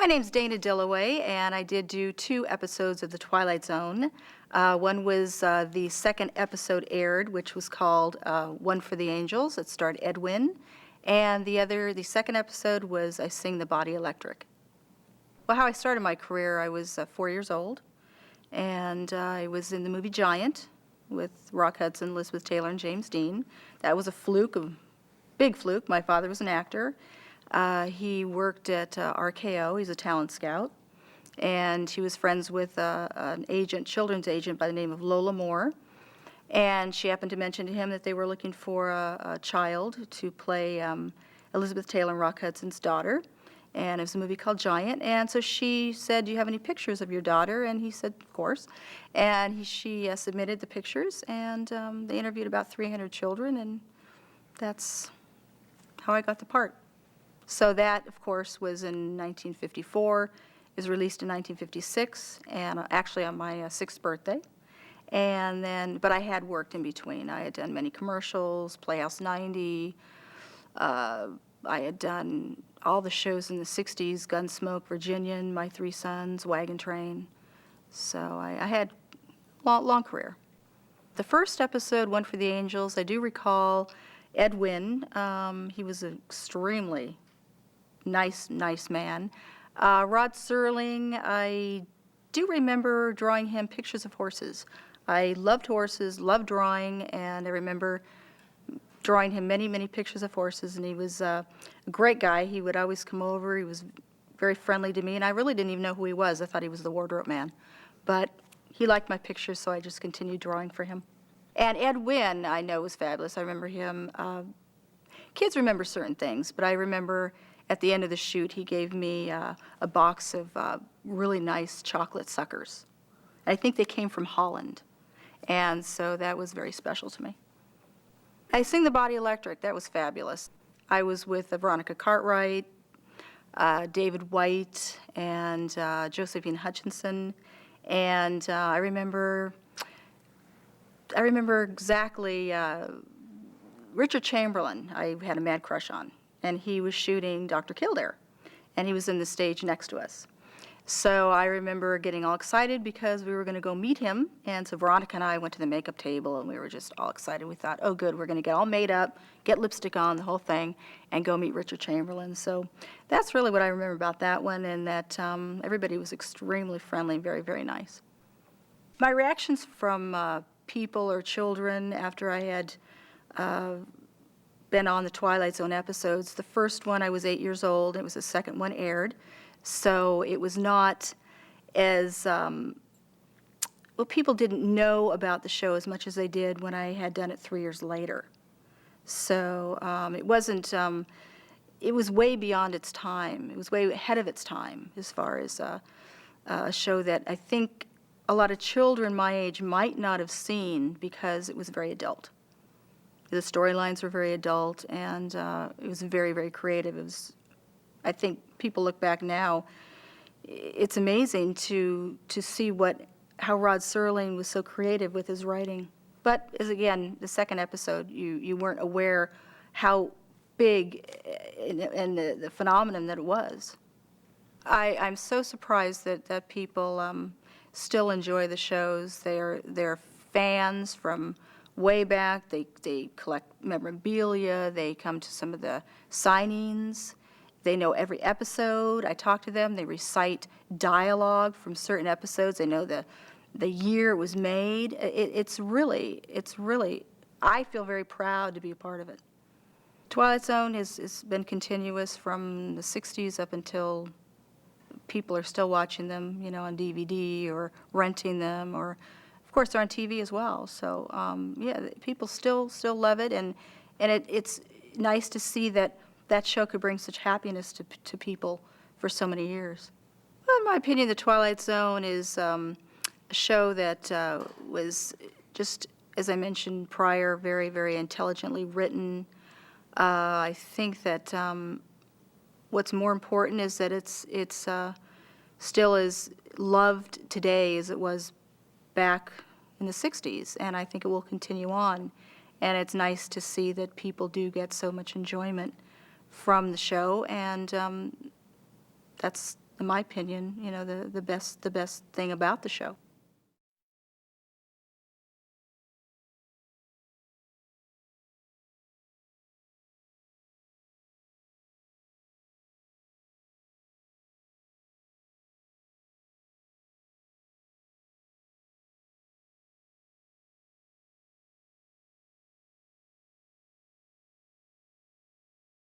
My name's Dana Dillaway, and I did do 2 episodes of the Twilight Zone. One was the second episode aired, which was called One for the Angels. It starred Edwin. And the second episode was I Sing the Body Electric. Well, how I started my career, I was 4 years old, and I was in the movie Giant with Rock Hudson, Elizabeth Taylor, and James Dean. That was a fluke, a big fluke. My father was an actor. He worked at RKO. He's a talent scout. And he was friends with an agent, children's agent by the name of Lola Moore. And she happened to mention to him that they were looking for a child to play Elizabeth Taylor and Rock Hudson's daughter. And it was a movie called Giant. And so she said, "Do you have any pictures of your daughter?" And he said, "Of course." And she submitted the pictures, and they interviewed about 300 children, and that's how I got the part. So that, of course, was in 1954. It was released in 1956, and actually on my 6th birthday. And then, but I had worked in between. I had done many commercials, Playhouse 90. I had done all the shows in the 60s, Gunsmoke, Virginian, My Three Sons, Wagon Train. So I had a long career. The first episode, One for the Angels, I do recall Edwin. He was an extremely nice man. Rod Serling, I do remember drawing him pictures of horses. I loved horses, loved drawing, and I remember drawing him many pictures of horses, and he was a great guy. He would always come over. He was very friendly to me, and I really didn't even know who he was. I thought he was the wardrobe man. But he liked my pictures, so I just continued drawing for him. And Ed Wynn, I know, was fabulous. I remember him. Kids remember certain things, but I remember at the end of the shoot, he gave me a box of really nice chocolate suckers. I think they came from Holland, and so that was very special to me. I Sing the Body Electric. That was fabulous. I was with Veronica Cartwright, David White, and Josephine Hutchinson, and I remember exactly Richard Chamberlain. I had a mad crush on. And he was shooting Dr. Kildare, and he was in the stage next to us. So I remember getting all excited because we were going to go meet him, and so Veronica and I went to the makeup table, and we were just all excited. We thought, oh, good, we're going to get all made up, get lipstick on, the whole thing, and go meet Richard Chamberlain. So that's really what I remember about that one, and that everybody was extremely friendly and very nice. My reactions from people or children after I had been on the Twilight Zone episodes. The first one, I was 8 years old. It was the second one aired. So it was not as, well, people didn't know about the show as much as they did when I had done it 3 years later. So it wasn't, it was way beyond its time. It was way ahead of its time as far as a show that I think a lot of children my age might not have seen because it was very adult. The storylines were very adult, and it was very creative. It was, I think people look back now, it's amazing to see how Rod Serling was so creative with his writing. But as again, the second episode, you weren't aware how big and the phenomenon that it was. I'm so surprised that people still enjoy the shows. They're fans from way back. They collect memorabilia. They come to some of the signings. They know every episode. I talk to them. They recite dialogue from certain episodes. They know the year it was made. It's really, I feel very proud to be a part of it. Twilight Zone has been continuous from the 60s up until people are still watching them, on DVD or renting them, or of course they're on TV as well. So yeah, people still love it, and it's nice to see that show could bring such happiness to people for so many years. Well, in my opinion, The Twilight Zone is a show that was just, as I mentioned prior, very intelligently written. I think that what's more important is that it's still as loved today as it was back in the 60s, and I think it will continue on. And it's nice to see that people do get so much enjoyment from the show, and that's in my opinion, the best thing about the show.